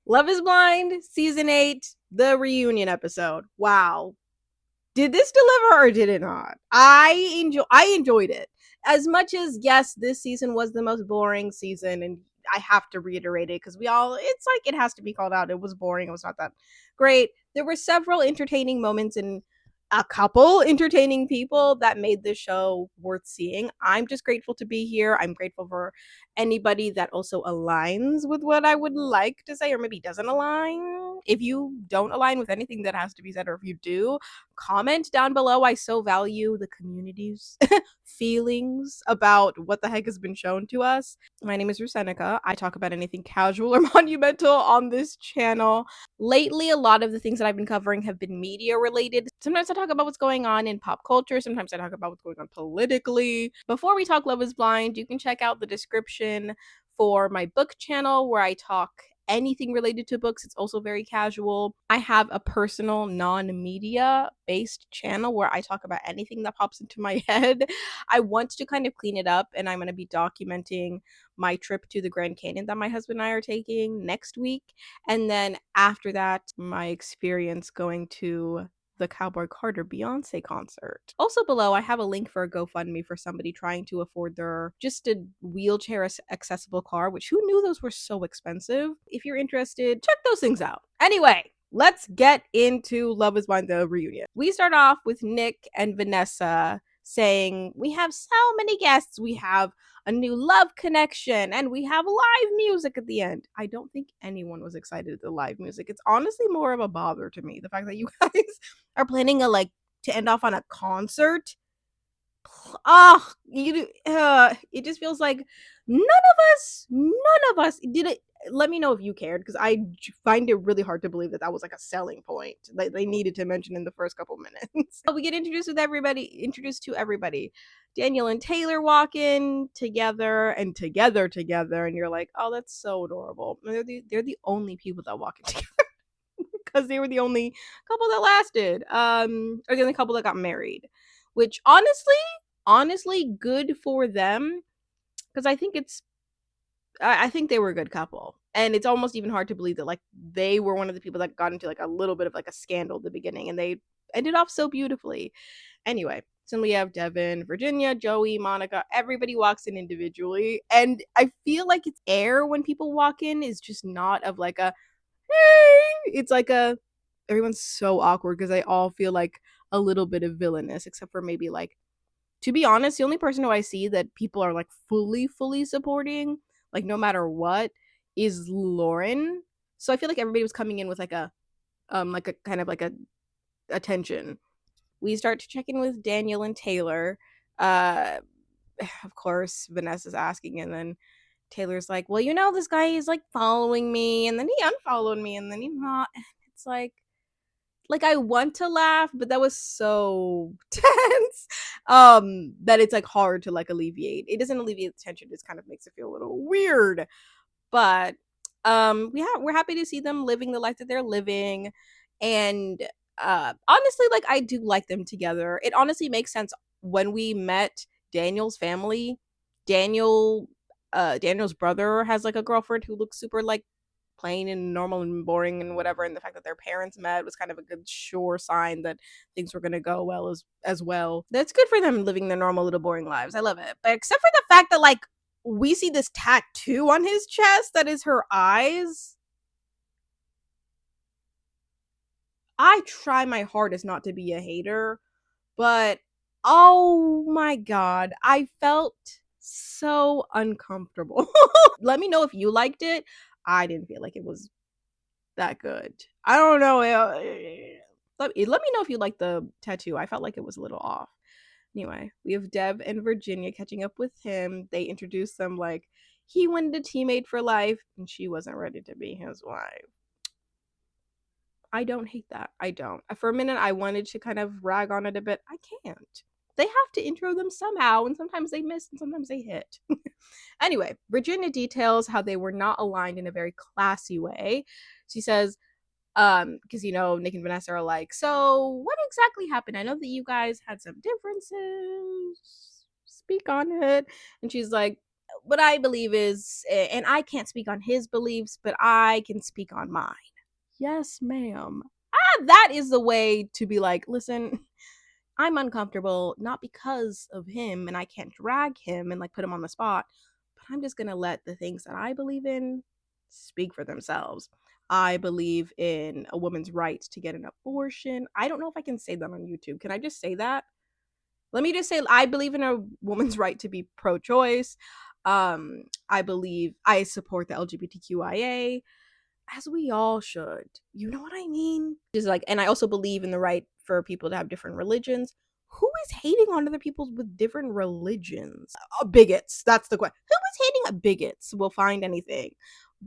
Love is Blind, season 8, the reunion episode. Wow. Did this deliver or did it not? I enjoyed it. As much as yes, this season was the most boring season, and I have to reiterate it because it's like it has to be called out. It was boring. It was not that great. There were several entertaining moments and a couple entertaining people that made this show worth seeing. I'm just grateful to be here. I'm grateful for anybody that also aligns with what I would like to say or maybe doesn't align. If you don't align with anything that has to be said, or if you do, comment down below. I so value the community's feelings about what the heck has been shown to us. My name is Rusenica. I talk about anything casual or monumental on this channel. Lately, a lot of the things that I've been covering have been media related. Sometimes I talk about what's going on in pop culture. Sometimes I talk about what's going on politically. Before we talk Love is Blind, you can check out the description for my book channel where I talk anything related to books. It's also very casual. I have a personal non-media based channel where I talk about anything that pops into my head. I want to kind of clean it up, and I'm going to be documenting my trip to the Grand Canyon that my husband and I are taking next week. And then after that, my experience going to the Cowboy Carter Beyonce concert. Also below, I have a link for a GoFundMe for somebody trying to afford their just a wheelchair accessible car, which who knew those were so expensive? If you're interested, check those things out. Anyway, let's get into Love is Blind, the reunion. We start off with Nick and Vanessa saying, we have so many guests. We have a new love connection, and we have live music at the end. I don't think anyone was excited at the live music. It's honestly more of a bother to me, the fact that you guys are planning to end off on a concert. Oh, it just feels like none of us did it. Let me know if you cared, because I find it really hard to believe that that was like a selling point that they needed to mention in the first couple minutes. We get introduced to everybody. Daniel and Taylor walk in together, and you're like, oh, that's so adorable. And they're the only people that walk in together because they were the only couple that lasted, or the only couple that got married, which honestly good for them, because I think they were a good couple. And it's almost even hard to believe that like they were one of the people that got into like a little bit of like a scandal at the beginning, and they ended off so beautifully. Anyway, so we have Devon, Virginia, Joey, Monica. Everybody walks in individually, and I feel like it's air when people walk in is just not of like a hey. It's like a everyone's so awkward because they all feel like a little bit of villainous, except for maybe like, to be honest, the only person who I see that people are like fully supporting, like no matter what, is Lauren. So I feel like everybody was coming in with like a kind of like a attention. We start to check in with Daniel and Taylor. Uh of course, Vanessa's asking, and then Taylor's like, well, this guy is like following me, and then he unfollowed me, and then he not. It's like I want to laugh, but that was so tense that it's like hard to like alleviate. It doesn't alleviate the tension, it just kind of makes it feel a little weird. But we're happy to see them living the life that they're living. And honestly, like I do like them together. It honestly makes sense. When we met Daniel's family, Daniel's brother has like a girlfriend who looks super like plain and normal and boring and whatever, and the fact that their parents met was kind of a good sure sign that things were going to go well as well. That's good for them living their normal little boring lives. I love it. But except for the fact that like we see this tattoo on his chest that is her eyes. I try my hardest not to be a hater, but oh my god, I felt so uncomfortable. Let me know if you liked it. I didn't feel like it was that good. I don't know. Let me know if you like the tattoo. I felt like it was a little off. Anyway, we have Deb and Virginia catching up with him. They introduce them like he wanted a teammate for life, and she wasn't ready to be his wife. I don't hate that. I don't. For a minute, I wanted to kind of rag on it a bit. I can't. They have to intro them somehow, and sometimes they miss and sometimes they hit. Anyway, Virginia details how they were not aligned in a very classy way. She says, because Nick and Vanessa are like, so what exactly happened? I know that you guys had some differences. Speak on it. And she's like, what I believe is, and I can't speak on his beliefs, but I can speak on mine. Yes, ma'am. That is the way to be like, listen, I'm uncomfortable, not because of him, and I can't drag him and like put him on the spot, but I'm just gonna let the things that I believe in speak for themselves. I believe in a woman's right to get an abortion. I don't know if I can say that on YouTube. Can I just say that? Let me just say I believe in a woman's right to be pro-choice. I support the LGBTQIA, as we all should. You know what I mean? Just like, and I also believe in the right for people to have different religions. Who is hating on other people with different religions? Bigots. That's the question. Who is hating at bigots? Will find anything.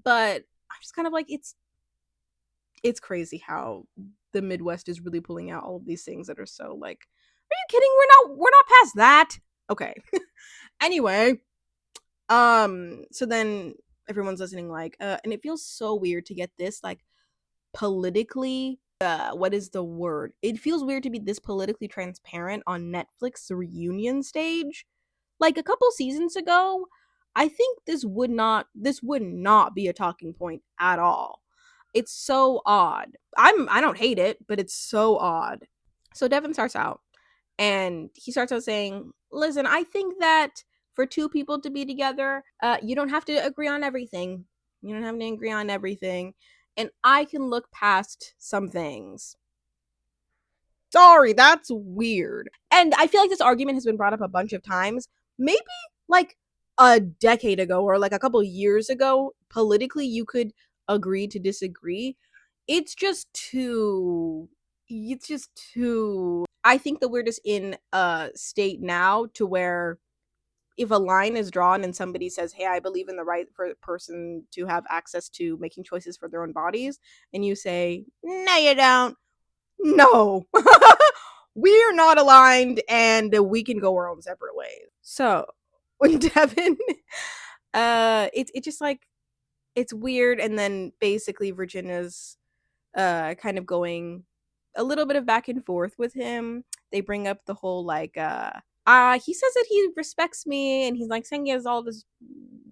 But I'm just kind of like, it's crazy how the Midwest is really pulling out all of these things that are so like, are you kidding? We're not past that. Okay. Anyway, so then everyone's listening like, and it feels so weird to get this like politically, what is the word? It feels weird to be this politically transparent on Netflix reunion stage. Like a couple seasons ago, I think this would not be a talking point at all. It's so odd. I don't hate it, but it's so odd. So Devin starts out and he starts out saying, listen, I think that for two people to be together, you don't have to agree on everything. You don't have to agree on everything. And I can look past some things. Sorry, that's weird. And I feel like this argument has been brought up a bunch of times. Maybe like a decade ago or like a couple years ago, politically, you could agree to disagree. It's just too. It's just too. I think that we're just in a state now to where if a line is drawn and somebody says, hey, I believe in the right for a person to have access to making choices for their own bodies, and you say, no, you don't. No. We're not aligned and we can go our own separate ways. So when Devin, it's just like, it's weird. And then basically Virginia's kind of going a little bit of back and forth with him. They bring up the whole like he says that he respects me and he's like saying he has all this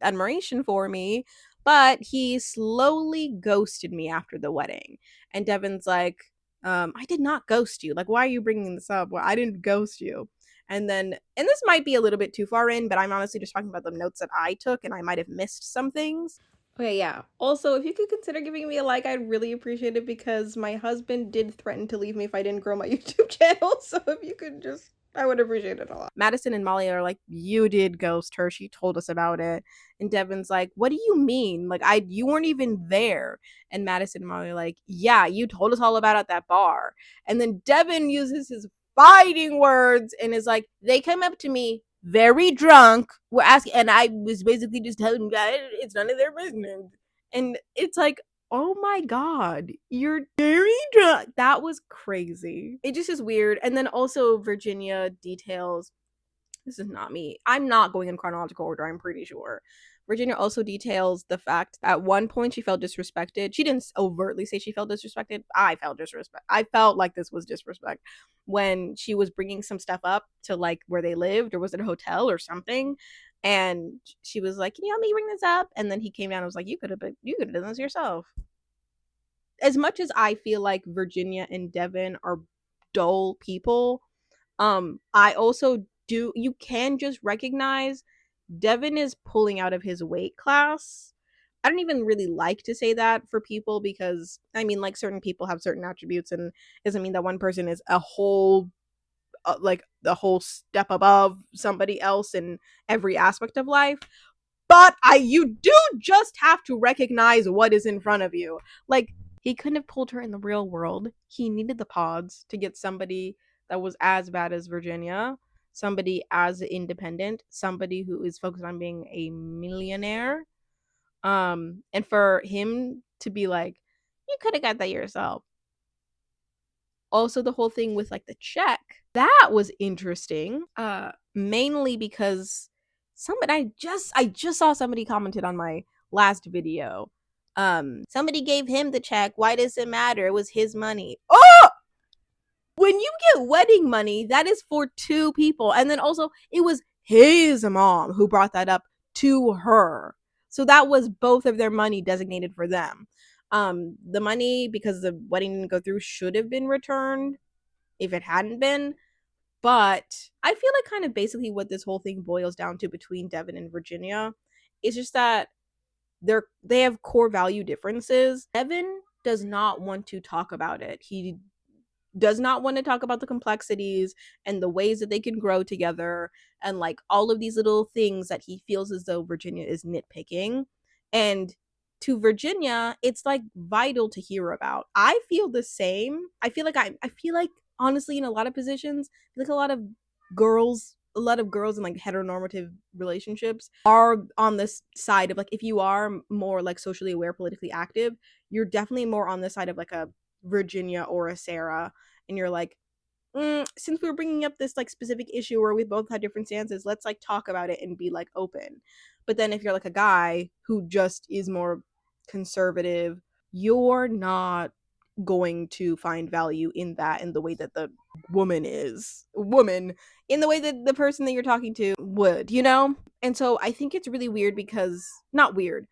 admiration for me, but he slowly ghosted me after the wedding. And Devin's like, I did not ghost you. Like, why are you bringing this up? Well, I didn't ghost you. And then, and this might be a little bit too far in, but I'm honestly just talking about the notes that I took and I might have missed some things. Okay, yeah. Also, if you could consider giving me a like, I'd really appreciate it because my husband did threaten to leave me if I didn't grow my YouTube channel. So if you could just, I would appreciate it a lot. Madison and Molly are like, you did ghost her. She told us about it. And Devin's like, what do you mean? Like, you weren't even there. And Madison and Molly are like, yeah, you told us all about it at that bar. And then Devin uses his fighting words and is like, they came up to me very drunk, were asking, and I was basically just telling them that it's none of their business. And it's like, oh my god, you're very drunk. That was crazy. It just is weird. And then also Virginia details, this is not me, I'm not going in chronological order, I'm pretty sure. Virginia also details the fact that at one point she felt disrespected. She didn't overtly say she felt disrespected. I felt disrespect. I felt like this was disrespect when she was bringing some stuff up to like where they lived, or was it a hotel or something? And she was like, "Can you help me bring this up?" And then he came down and was like, "You could have done this yourself." As much as I feel like Virginia and Devin are dull people, I also do. You can just recognize Devin is pulling out of his weight class. I don't even really like to say that for people because, I mean, like certain people have certain attributes and it doesn't mean that one person is a whole, like the whole step above somebody else in every aspect of life. But you do just have to recognize what is in front of you. Like, he couldn't have pulled her in the real world. He needed the pods to get somebody that was as bad as Virginia, somebody as independent, somebody who is focused on being a millionaire. And for him to be like, you could have got that yourself. Also, the whole thing with like the check, that was interesting. Mainly because I just saw somebody commented on my last video. Somebody gave him the check. Why does it matter? It was his money. Oh! When you get wedding money, that is for two people. And then also, it was his mom who brought that up to her. So that was both of their money designated for them. The money, because the wedding didn't go through, should have been returned if it hadn't been. But I feel like kind of basically what this whole thing boils down to between Devon and Virginia is just that they have core value differences. Devon does not want to talk about it. He does not want to talk about the complexities and the ways that they can grow together and like all of these little things that he feels as though Virginia is nitpicking. And to Virginia, it's like vital to hear about. I feel the same. I feel like honestly in a lot of positions, I feel like a lot of girls in like heteronormative relationships are on this side of like, if you are more like socially aware, politically active, you're definitely more on the side of like a Virginia or a Sarah, and you're like, since we were bringing up this like specific issue where we both had different stances, let's like talk about it and be like open. But then if you're like a guy who just is more conservative, you're not going to find value in that in the way that the woman in the way that the person that you're talking to would, you know? And so I think it's really weird because not weird.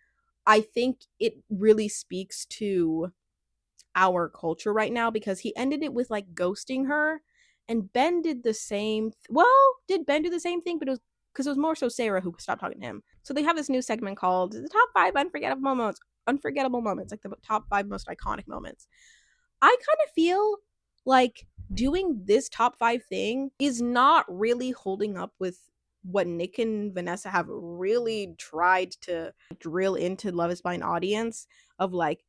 I think it really speaks to our culture right now because he ended it with like ghosting her, and Ben did the same. Well, did Ben do the same thing? But it was because it was more so Sarah who stopped talking to him. So they have this new segment called the top 5 unforgettable moments, like the top 5 most iconic moments. I kind of feel like doing this top 5 thing is not really holding up with what Nick and Vanessa have really tried to drill into Love is Blind audience of like,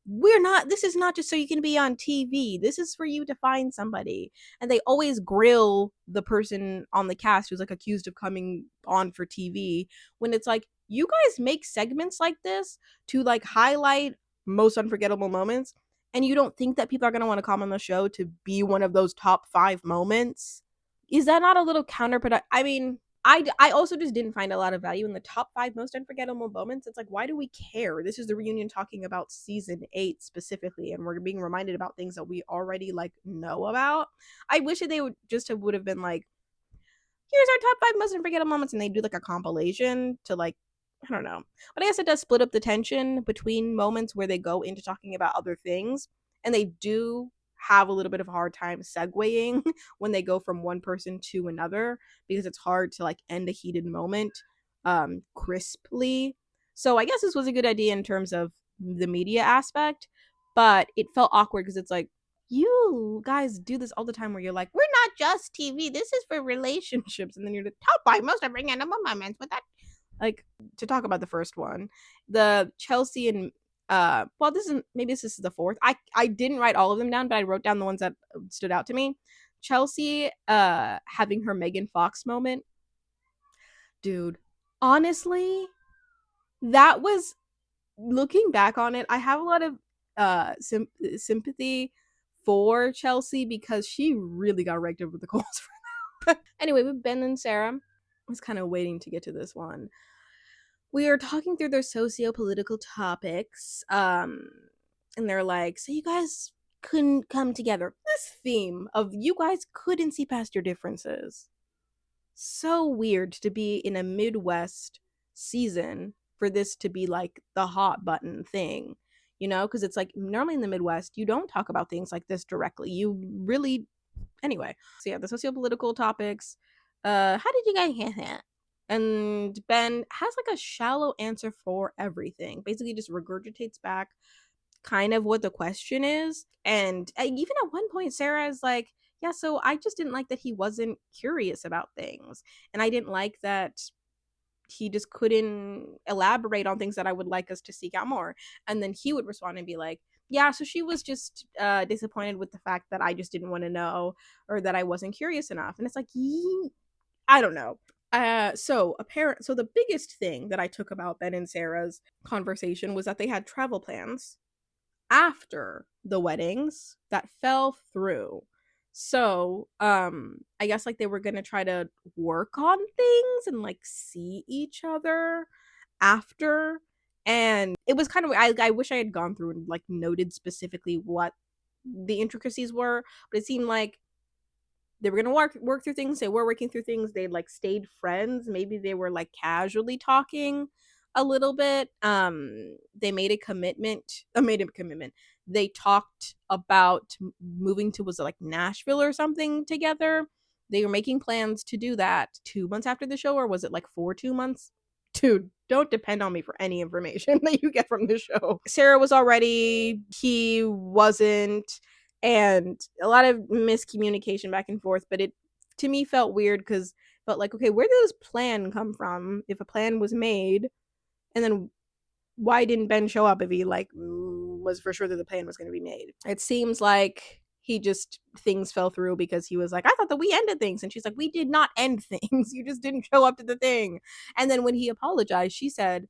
this is not just so you can be on TV. This is for you to find somebody. And they always grill the person on the cast who's like accused of coming on for TV when it's like, you guys make segments like this to like highlight most unforgettable moments, and you don't think that people are going to want to come on the show to be one of those top 5 moments. Is that not a little counterproductive? I mean, I also just didn't find a lot of value in the top 5 most unforgettable moments. It's like, why do we care? This is the reunion talking about season 8 specifically, and we're being reminded about things that we already like know about. I wish that they would have been like, here's our top 5 most unforgettable moments, and they do like a compilation to like, I don't know. But I guess it does split up the tension between moments where they go into talking about other things, and they do have a little bit of a hard time segueing when they go from one person to another, because it's hard to like end a heated moment crisply. So I guess this was a good idea in terms of the media aspect, but it felt awkward because it's like, you guys do this all the time where you're like, we're not just TV, this is for relationships, and then you're the top 5 most unforgettable moments with that, like, to talk about the first one, the Chelsea and well, this is the fourth. I didn't write all of them down, but I wrote down the ones that stood out to me. Chelsea having her Megan Fox moment. Dude, honestly, that was, looking back on it, I have a lot of sympathy for Chelsea because she really got raked over the coals for that. Anyway, with Ben and Sarah, I was kind of waiting to get to this one. We are talking through their socio-political topics, and they're like, so you guys couldn't come together. This theme of you guys couldn't see past your differences. So weird to be in a Midwest season for this to be like the hot button thing, you know, because it's like normally in the Midwest you don't talk about things like this directly, you really, anyway. So yeah, the socio-political topics. How did you guys get that? And Ben has like a shallow answer for everything, basically just regurgitates back kind of what the question is. And even at one point Sarah is like, yeah, so I just didn't like that he wasn't curious about things, and I didn't like that he just couldn't elaborate on things that I would like us to seek out more. And then he would respond and be like, yeah, so she was just disappointed with the fact that I just didn't want to know, or that I wasn't curious enough. And it's like, I don't know. So the biggest thing that I took about Ben and Sarah's conversation was that they had travel plans after the weddings that fell through. So, I guess like they were gonna try to work on things and like see each other after. And it was kind of, I wish I had gone through and like noted specifically what the intricacies were, but it seemed like they were gonna work through things. They were working through things. They like stayed friends. Maybe they were like casually talking a little bit. They made a commitment. Made a commitment. They talked about moving to, was it like Nashville or something together. They were making plans to do that 2 months after the show, or was it like for 2 months? Dude, don't depend on me for any information that you get from the show. Sarah was already, he wasn't, and a lot of miscommunication back and forth, but it to me felt weird because felt like, okay, where did this plan come from if a plan was made, and then why didn't Ben show up if he like was for sure that the plan was going to be made? It seems like he just, things fell through because he was like, I thought that we ended things, and she's like, we did not end things, you just didn't show up to the thing. And then when he apologized, she said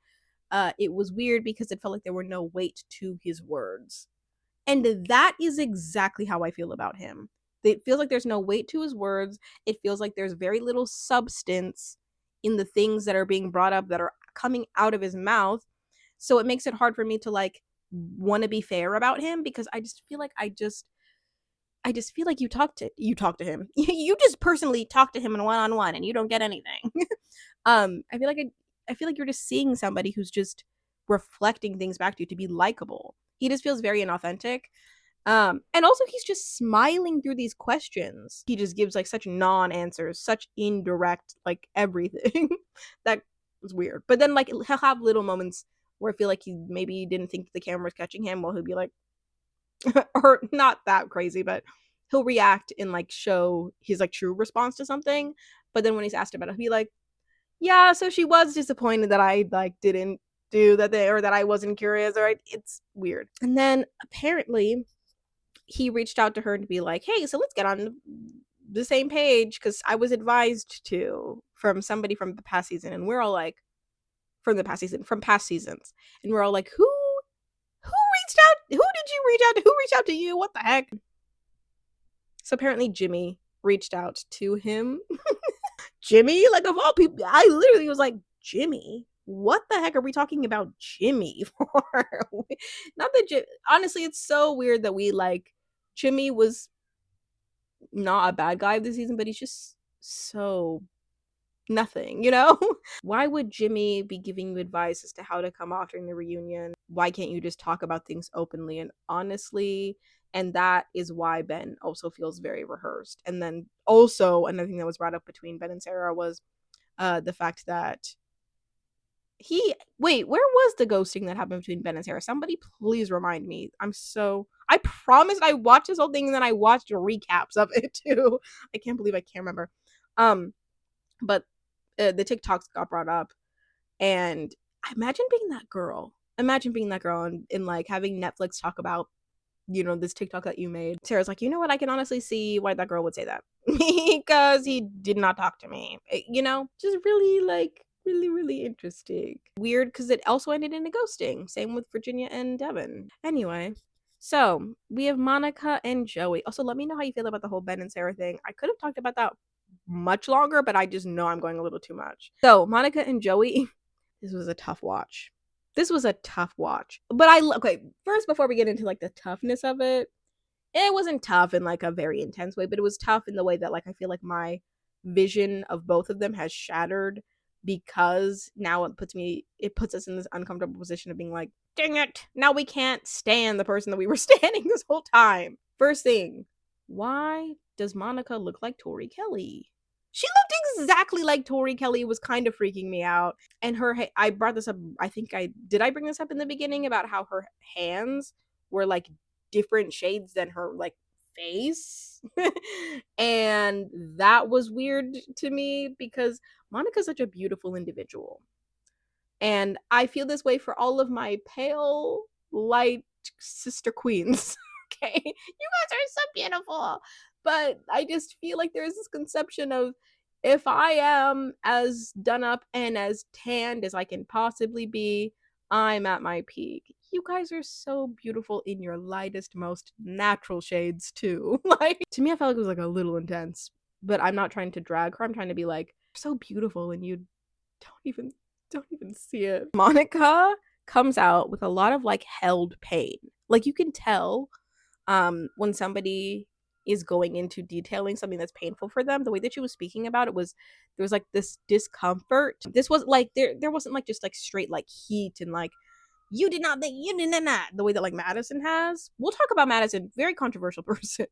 it was weird because it felt like there were no weight to his words. And that is exactly how I feel about him. It feels like there's no weight to his words. It feels like there's very little substance in the things that are being brought up that are coming out of his mouth. So it makes it hard for me to like want to be fair about him, because I just feel like you talk to him. You just personally talk to him in one-on-one and you don't get anything. I feel like you're just seeing somebody who's just reflecting things back to you to be likable. He just feels very inauthentic. And also he's just smiling through these questions. He just gives like such non-answers, such indirect, like everything. That was weird. But then like he'll have little moments where I feel like he maybe didn't think the camera was catching him, while he'll be like, or not that crazy, but he'll react and like show his like true response to something. But then when he's asked about it, he'll be like, yeah, so she was disappointed that I like didn't do that thing, or that I wasn't curious, or it's weird. And then apparently he reached out to her to be like, hey, so let's get on the same page, because I was advised to from somebody from the past season. And we're all like, from past seasons. And we're all like, who reached out? Who did you reach out to? Who reached out to you? What the heck? So apparently Jimmy reached out to him. Jimmy, like of all people, I literally was like, Jimmy? What the heck are we talking about Jimmy for? Not that honestly, it's so weird that we like, Jimmy was not a bad guy of the season, but he's just so nothing, you know? Why would Jimmy be giving you advice as to how to come off during the reunion? Why can't you just talk about things openly and honestly? And that is why Ben also feels very rehearsed. And then also another thing that was brought up between Ben and Sarah was the fact that where was the ghosting that happened between Ben and Sarah? Somebody please remind me. I promised I watched this whole thing, and then I watched recaps of it too. I can't believe I can't remember. But the TikToks got brought up, and imagine being that girl. And like having Netflix talk about, this TikTok that you made. Sarah's like, you know what? I can honestly see why that girl would say that. Because he did not talk to me. Just really like, really, really interesting. Weird, because it also ended in a ghosting. Same with Virginia and Devon. Anyway, so we have Monica and Joey. Also, let me know how you feel about the whole Ben and Sarah thing. I could have talked about that much longer, but I just know I'm going a little too much. So Monica and Joey, this was a tough watch. But okay, first, before we get into like the toughness of it, it wasn't tough in like a very intense way, but it was tough in the way that like I feel like my vision of both of them has shattered, because now it puts us in this uncomfortable position of being like, dang it, now we can't stand the person that we were standing this whole time. First thing, why does Monica look like Tori Kelly? She looked exactly like Tori Kelly. It was kind of freaking me out. And I brought this up, did I bring this up in the beginning about how her hands were like different shades than her like face? And that was weird to me, because Monica's such a beautiful individual. And I feel this way for all of my pale, light sister queens. Okay? You guys are so beautiful. But I just feel like there's this conception of, if I am as done up and as tanned as I can possibly be, I'm at my peak. You guys are so beautiful in your lightest, most natural shades too. Like, to me, I felt like it was like a little intense. But I'm not trying to drag her. I'm trying to be like, you're so beautiful and you don't even see it. Monica comes out with a lot of like held pain. Like, you can tell when somebody is going into detailing something that's painful for them, the way that she was speaking about it was, there was like this discomfort. This was like there wasn't like just like straight like heat and like you did not think you did not, the way that like Madison has. We'll talk about Madison, very controversial person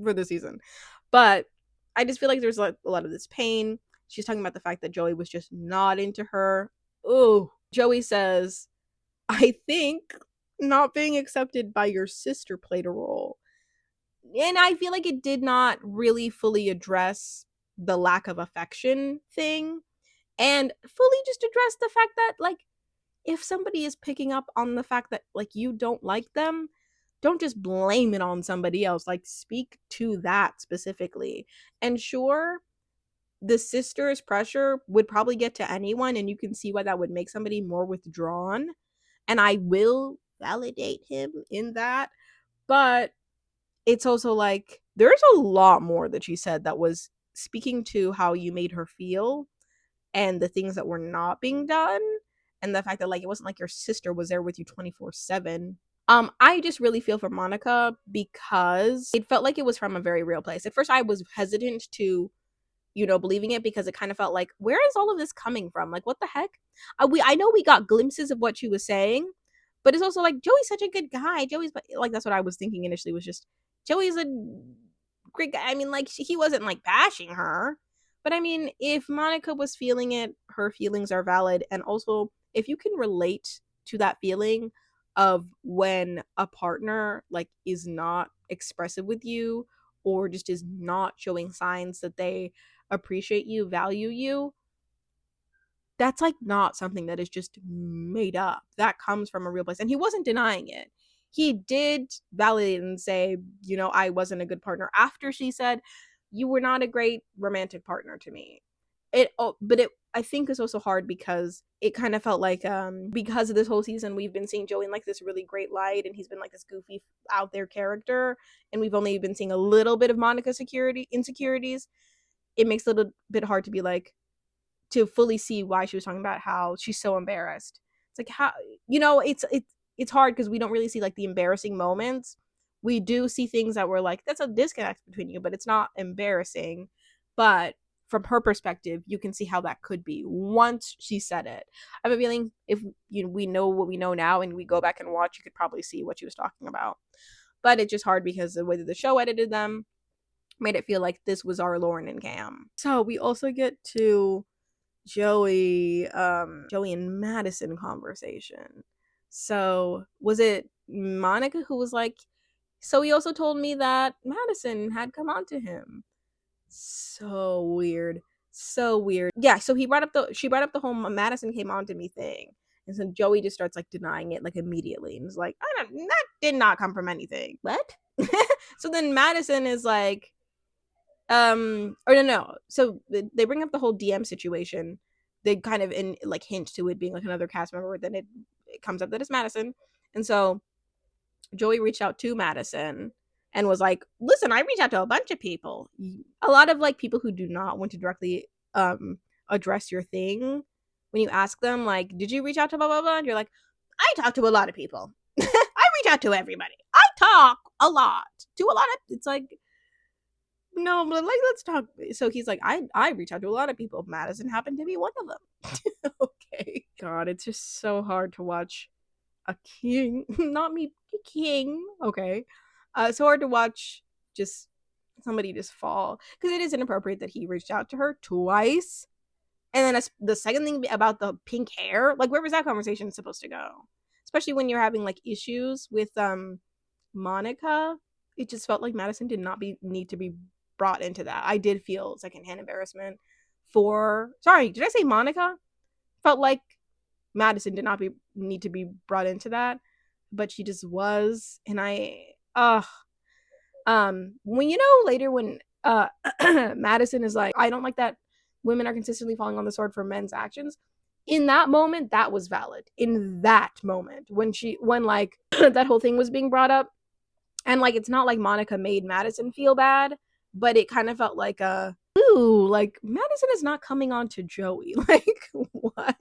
for the season. But I just feel like there's like a lot of this pain. She's talking about the fact that Joey was just not into her. Oh, Joey says, I think not being accepted by your sister played a role. And I feel like it did not really fully address the lack of affection thing, and fully just address the fact that like if somebody is picking up on the fact that like you don't like them, don't just blame it on somebody else. Like speak to that specifically. And sure, the sister's pressure would probably get to anyone, and you can see why that would make somebody more withdrawn. And I will validate him in that. But it's also like there's a lot more that she said that was speaking to how you made her feel and the things that were not being done, and the fact that like it wasn't like your sister was there with you 24/7. I just really feel for Monica because it felt like it was from a very real place. At first I was hesitant to, you know, believing it, because it kind of felt like, where is all of this coming from? Like, what the heck? I know we got glimpses of what she was saying, but it's also like Joey's such a good guy. Joey's like, that's what I was thinking initially, was just Joey's a great guy. I mean, like he wasn't like bashing her, but I mean, if Monica was feeling it, her feelings are valid, and also if you can relate to that feeling of when a partner like is not expressive with you, or just is not showing signs that they appreciate you, value you, that's like not something that is just made up. That comes from a real place. And he wasn't denying it. He did validate and say, you know, I wasn't a good partner after she said, you were not a great romantic partner to me. But it, I think, is also hard because it kind of felt like because of this whole season we've been seeing Joey in like this really great light, and he's been like this goofy out there character, and we've only been seeing a little bit of Monica's insecurities. It makes it a little bit hard to be like, to fully see why she was talking about how she's so embarrassed. It's like, how, you know, it's hard because we don't really see like the embarrassing moments. We do see things that were like, that's a disconnect between you, but it's not embarrassing. But from her perspective, you can see how that could be once she said it. I have a feeling if we know what we know now and we go back and watch, you could probably see what she was talking about. But it's just hard because the way that the show edited them made it feel like this was our Lauren and Cam. So we also get to Joey and Madison conversation. So was it Monica who was like, so he also told me that Madison had come on to him? So weird. So weird. Yeah, so she brought up the whole Madison came on to me thing. And so Joey just starts like denying it like immediately, and is like, that did not come from anything. What? So then Madison is like, or no. So they bring up the whole DM situation. They kind of like hint to it being like another cast member, but then it comes up that it's Madison. And so Joey reached out to Madison and was like, listen, I reached out to a bunch of people. A lot of like people who do not want to directly address your thing. When you ask them, like, did you reach out to blah blah blah? And you're like, I talk to a lot of people. I reach out to everybody. I talk a lot to a lot of, it's like, no, but like, let's talk. So he's like, I reach out to a lot of people. Madison happened to be one of them. Okay. God, it's just so hard to watch a king, not me, a king. Okay. So hard to watch just somebody just fall, because it is inappropriate that he reached out to her twice. And then the second thing about the pink hair, like, where was that conversation supposed to go? Especially when you're having like issues with Monica. It just felt like Madison did not need to be brought into that. I did feel secondhand embarrassment for, sorry, did I say Monica? Felt like Madison did not need to be brought into that, but she just was. And when, you know, later when Madison is like, I don't like that women are consistently falling on the sword for men's actions. In that moment, that was valid. In that moment, when like that whole thing was being brought up, and like, it's not like Monica made Madison feel bad, but it kind of felt like like Madison is not coming on to Joey. Like, what?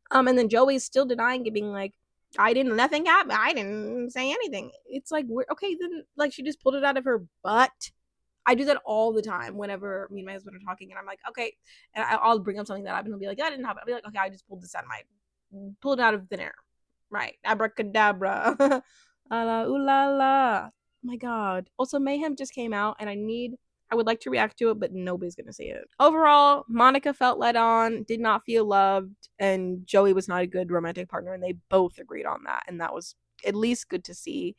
And then Joey's still denying it, being like, nothing happened. I didn't say anything. It's like, we're okay, then, like, she just pulled it out of her butt. I do that all the time whenever me and my husband are talking, and I'm like, okay, and I'll bring up something that happened, and he'll be like, that didn't happen. I'll be like, okay, I just pulled this out of pulled it out of thin air. Right. Abracadabra. La la ooh la la. My God. Also, Mayhem just came out, and I would like to react to it, but nobody's gonna see it. Overall, Monica felt let on, did not feel loved, and Joey was not a good romantic partner, and they both agreed on that, and that was at least good to see.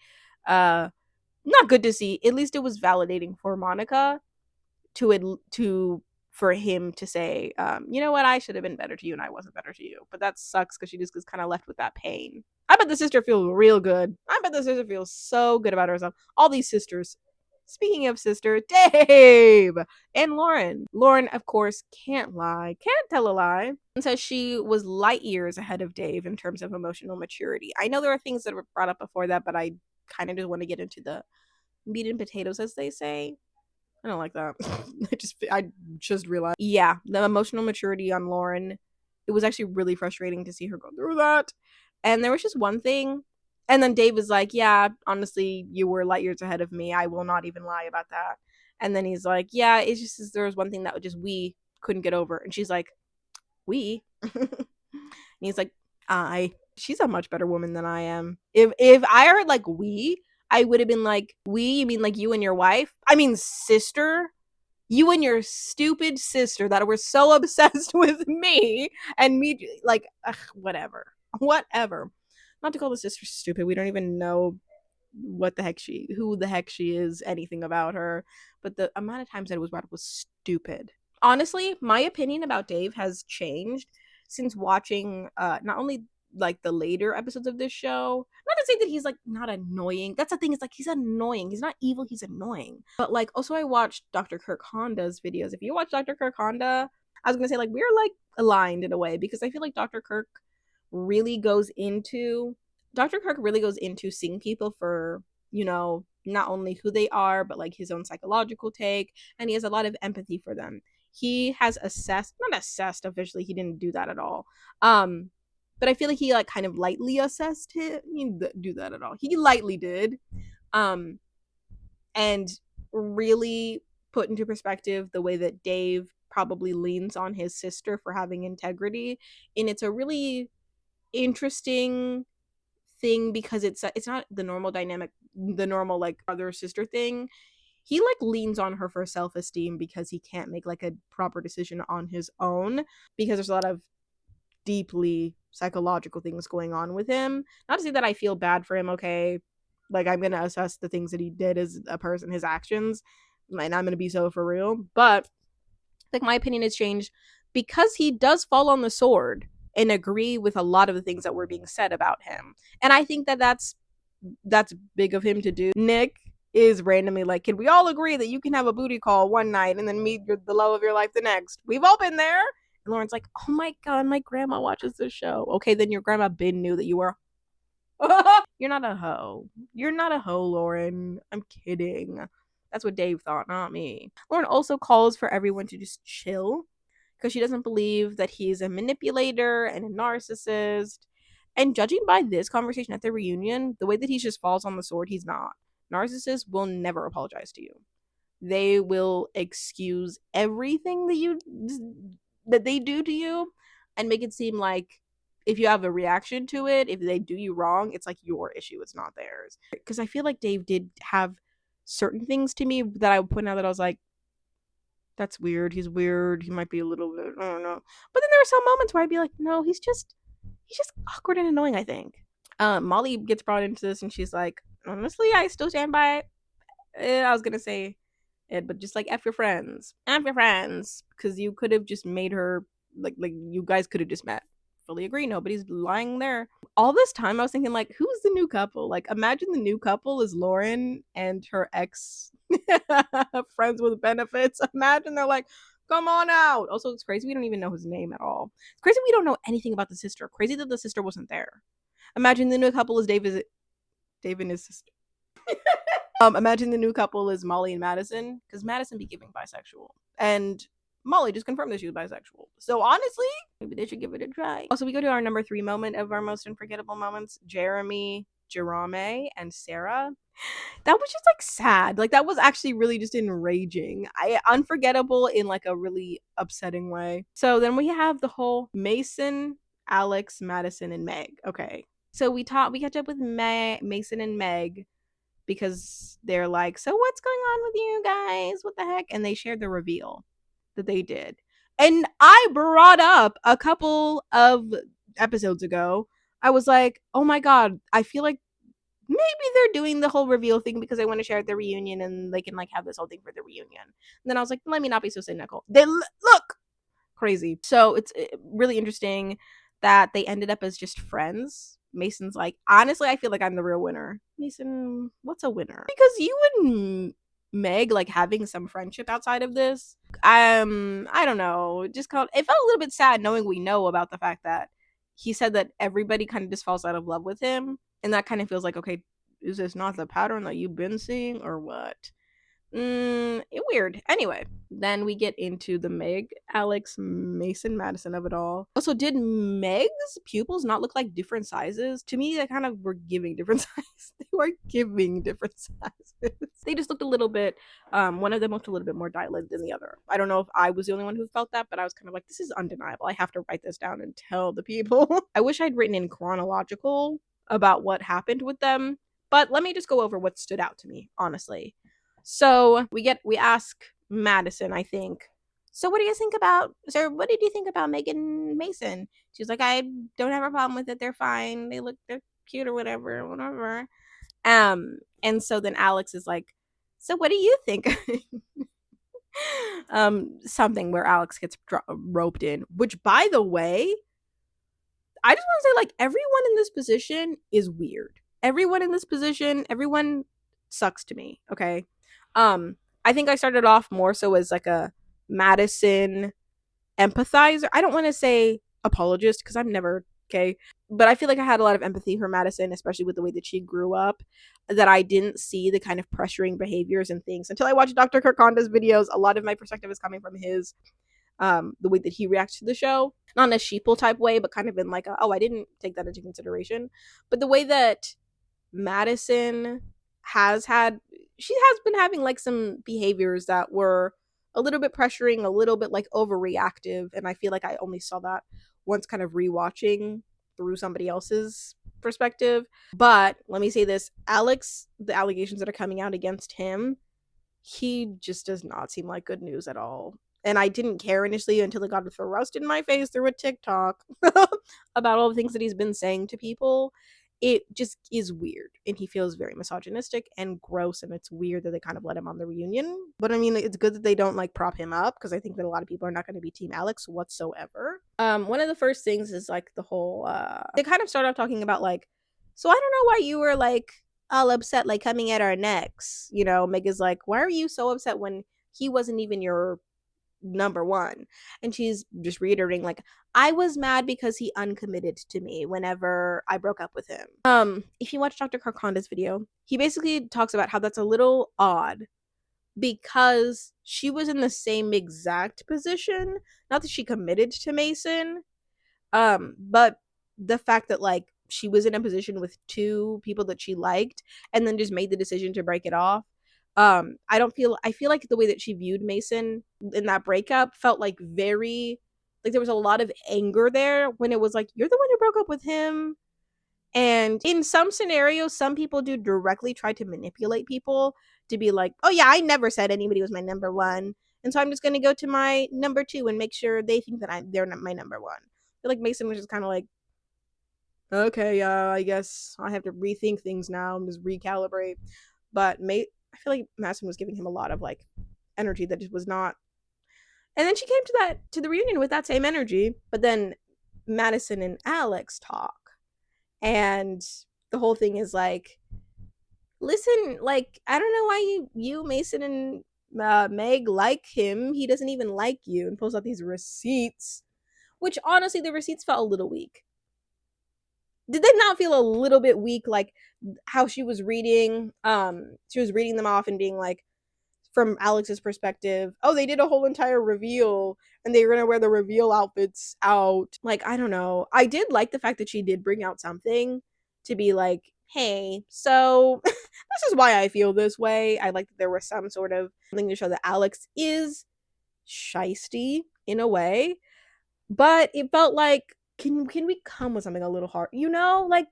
Not good to see. At least it was validating for Monica to for him to say, you know what, I should have been better to you and I wasn't better to you. But that sucks because she just is kind of left with that pain. I bet the sister feels real good. I bet the sister feels so good about herself. All these sisters. Speaking of sister, Dave and Lauren. Lauren, of course, can't lie, can't tell a lie, and says she was light years ahead of Dave in terms of emotional maturity. I know there are things that were brought up before that, but I kind of just want to get into the meat and potatoes, as they say. I don't like that. I just realized. Yeah, the emotional maturity on Lauren. It was actually really frustrating to see her go through that. And there was just one thing. And then Dave was like, yeah, honestly, you were light years ahead of me. I will not even lie about that. And then he's like, yeah, it's just there was one thing that we couldn't get over. And she's like, we? And he's like, I. She's a much better woman than I am. If I heard like we, I would have been like, we, you mean like you and your wife? I mean, sister? You and your stupid sister that were so obsessed with me and me, like, ugh, whatever. Whatever. Not to call the sister stupid. We don't even know who the heck she is, anything about her. But the amount of times that it was brought up was stupid. Honestly, my opinion about Dave has changed since watching not only like the later episodes of this show. Not to say that he's like not annoying. That's the thing, it's like he's annoying. He's not evil, he's annoying. But like also I watched Dr. Kirk Honda's videos. If you watch Dr. Kirk Honda, I was gonna say like we're like aligned in a way because I feel like really goes into Dr. Kirk really goes into seeing people for, not only who they are, but like his own psychological take. And he has a lot of empathy for them. He has not assessed officially, he didn't do that at all. But I feel like he like kind of lightly assessed him. He didn't do that at all. He lightly did. And really put into perspective the way that Dave probably leans on his sister for having integrity. And it's a really interesting thing because it's not the normal dynamic, the normal like brother sister thing. He like leans on her for self-esteem because he can't make like a proper decision on his own because there's a lot of deeply psychological things going on with him. Not to say that I feel bad for him, okay? Like I'm gonna assess the things that he did as a person, his actions, and I'm gonna be so for real. But like my opinion has changed because he does fall on the sword and agree with a lot of the things that were being said about him. And I think that that's big of him to do. Nick is randomly like, can we all agree that you can have a booty call one night and then meet the love of your life the next? We've all been there. And Lauren's like, oh my God, my grandma watches this show. Okay, then your grandma Ben knew that you were. You're not a hoe. You're not a hoe, Lauren. I'm kidding. That's what Dave thought, not me. Lauren also calls for everyone to just chill because she doesn't believe that he's a manipulator and a narcissist. And judging by this conversation at the reunion, the way that he just falls on the sword, he's not. Narcissists will never apologize to you. They will excuse everything that they do to you and make it seem like if you have a reaction to it, if they do you wrong, it's like your issue, it's not theirs. Because I feel like Dave did have certain things to me that I would point out that I was like, that's weird. He's weird. He might be a little bit, I don't know. But then there were some moments where I'd be like, no, he's just awkward and annoying, I think. Molly gets brought into this and she's like, honestly, I still stand by it. I was gonna say it, but just like F your friends. F your friends. Because you could have just made her like you guys could have just met. Fully agree, nobody's lying there. All this time I was thinking like, who's the new couple? Like imagine the new couple is Lauren and her ex friends with benefits. Imagine they're like, come on out. Also, it's crazy we don't even know his name at all. It's crazy we don't know anything about the sister. Crazy that the sister wasn't there. Imagine the new couple is Dave and his sister. Imagine the new couple is Molly and Madison, because Madison be giving bisexual. And Molly just confirmed that she was bisexual. So honestly, maybe they should give it a try. Also, we go to our number 3 moment of our most unforgettable moments. Jerome, and Sarah. That was just like sad. Like that was actually really just enraging. Unforgettable in like a really upsetting way. So then we have the whole Mason, Alex, Madison, and Meg. Okay. So we catch up with Mason and Meg because they're like, so what's going on with you guys? What the heck? And they shared the reveal that they did. And I brought up a couple of episodes ago. I was like, oh my God, I feel like maybe they're doing the whole reveal thing because they want to share at the reunion and they can like have this whole thing for the reunion. And then I was like, let me not be so cynical. They look crazy. So it's really interesting that they ended up as just friends. Mason's like, honestly, I feel like I'm the real winner. Mason, what's a winner? Because you and Meg like having some friendship outside of this. I don't know. It felt a little bit sad knowing we know about the fact that he said that everybody kind of just falls out of love with him. And that kind of feels like, okay, is this not the pattern that you've been seeing or what? Weird. Anyway, then we get into the Meg, Alex, Mason, Madison of it all. Also, did Meg's pupils not look like different sizes? To me, they kind of were giving different sizes. They were giving different sizes. They just looked a little bit, one of them looked a little bit more dilated than the other. I don't know if I was the only one who felt that, but I was kind of like, this is undeniable. I have to write this down and tell the people. I wish I'd written in chronological about what happened with them, but let me just go over what stood out to me, honestly. So we ask Madison, I think. So what did you think about Megan Mason? She's like, I don't have a problem with it. They're fine. They're cute or whatever. And so then Alex is like, so what do you think? Something where Alex gets roped in, which by the way, I just want to say like everyone in this position is weird. Everyone sucks to me, okay? I think I started off more so as like a Madison empathizer. I don't want to say apologist because I'm never okay, but I feel like I had a lot of empathy for Madison, especially with the way that she grew up, that I didn't see the kind of pressuring behaviors and things until I watched Dr. Kirkonda's videos. A lot of my perspective is coming from his the way that he reacts to the show, not in a sheeple type way, but kind of in like I didn't take that into consideration. But the way that Madison she has been having like some behaviors that were a little bit pressuring, a little bit like overreactive, and I feel like I only saw that once kind of rewatching through somebody else's perspective. But let me say this, Alex, the allegations that are coming out against him, he just does not seem like good news at all. And I didn't care initially until it got thrust in my face through a TikTok about all the things that he's been saying to people. It just is weird, and he feels very misogynistic and gross, and it's weird that they kind of let him on the reunion. But I mean, it's good that they don't like prop him up, because I think that a lot of people are not going to be Team Alex whatsoever. One of the first things is like the whole they kind of start off talking about like, so I don't know why you were like all upset, like coming at our necks. You know, Meg is like, why are you so upset when he wasn't even your number one? And she's just reiterating like, I was mad because he uncommitted to me whenever I broke up with him. If you watch Dr. Karkonda's video, he basically talks about how that's a little odd because she was in the same exact position, not that she committed to Mason, but the fact that like she was in a position with two people that she liked and then just made the decision to break it off. I feel like the way that she viewed Mason in that breakup felt like very like there was a lot of anger there when it was like, you're the one who broke up with him. And in some scenarios, some people do directly try to manipulate people to be like, oh yeah, I never said anybody was my number one, and so I'm just gonna go to my number two and make sure they think that they're not my number one. I feel like Mason was just kind of like, okay, I guess I have to rethink things now and just recalibrate. But I feel like Madison was giving him a lot of like energy that just was not. And then she came to the reunion with that same energy. But then Madison and Alex talk, and the whole thing is like, listen, like I don't know why you Mason and Meg like him. He doesn't even like you, and pulls out these receipts, which honestly the receipts felt a little weak. Did they not feel a little bit weak, like how she was reading them off and being like, from Alex's perspective, oh, they did a whole entire reveal and they were gonna wear the reveal outfits out. Like, I don't know. I did like the fact that she did bring out something to be like, hey, so this is why I feel this way. I like that there was some sort of thing to show that Alex is shisty in a way, but it felt like, can we come with something a little hard? Like,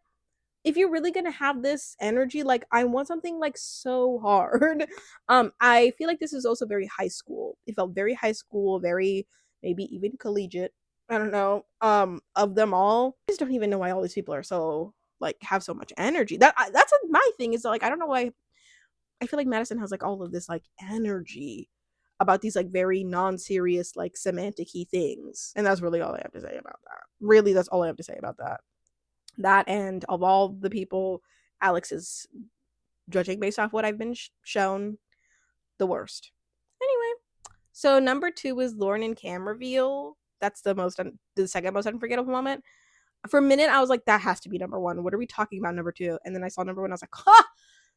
if you're really gonna have this energy, like, I want something like so hard. I feel like this is also very high school. It felt very high school, very maybe even collegiate. I don't know. Of them all, I just don't even know why all these people are so like have so much energy. That's my thing is like I don't know why. I feel like Madison has like all of this like energy about these like very non-serious like semantic-y things, and that's really all I have to say about that. Really, that's all I have to say about that. That, and of all the people Alex is judging based off what I've been shown, the worst. Anyway, so number 2 is Lauren and Cam reveal. That's the second most unforgettable moment. For a minute, I was like, that has to be number 1. What are we talking about, number 2? And then I saw number 1, I was like, ha!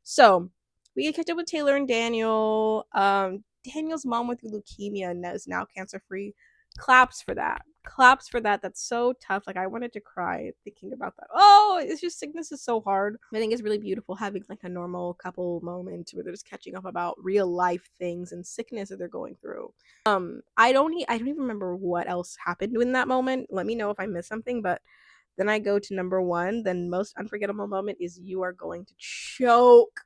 So we get catch up with Taylor and Daniel. Daniel's mom went through leukemia and is now cancer free. Claps for that. Claps for that. That's so tough. Like, I wanted to cry thinking about that. Oh, it's just, sickness is so hard. I think it's really beautiful having like a normal couple moment where they're just catching up about real life things and sickness that they're going through. I don't even remember what else happened in that moment. Let me know if I missed something, but then I go to number 1. The most unforgettable moment is you are going to choke.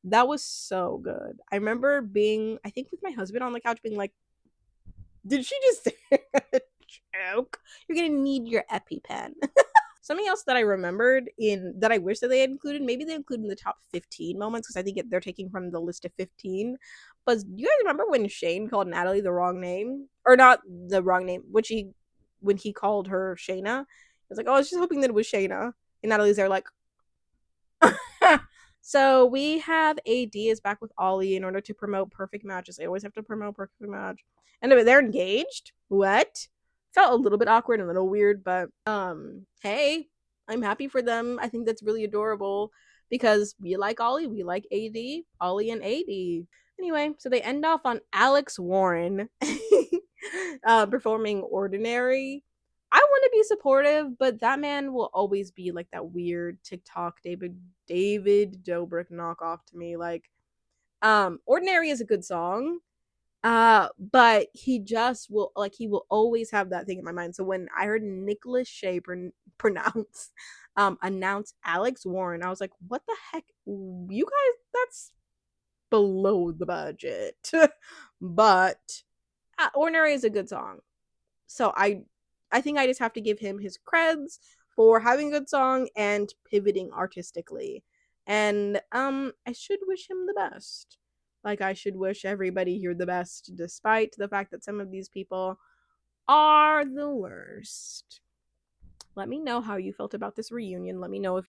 That was so good. I remember being, I think with my husband on the couch being like, did she just choke? You're gonna need your EpiPen. Something else that I remembered that I wish that they had included, maybe they included in the top 15 moments, because I think they're taking from the list of 15. But you guys remember when Shane called Natalie the wrong name? Or not the wrong name, when he called her Shayna? He was like, oh, I was just hoping that it was Shayna. And Natalie's there like, so we have AD is back with Ollie in order to promote perfect matches. They always have to promote perfect match. And they're engaged? What? Felt a little bit awkward and a little weird, but hey, I'm happy for them. I think that's really adorable because we like Ollie, we like AD, Ollie and AD. Anyway, so they end off on Alex Warren performing Ordinary. I want to be supportive, but that man will always be like that weird TikTok David Dobrik knockoff to me. Like, Ordinary is a good song, but he just will, like, he will always have that thing in my mind. So when I heard Nicholas Shea announce Alex Warren, I was like, what the heck, you guys? That's below the budget. But Ordinary is a good song, so I think I just have to give him his creds for having a good song and pivoting artistically. And I should wish him the best. Like, I should wish everybody here the best, despite the fact that some of these people are the worst. Let me know how you felt about this reunion. Let me know if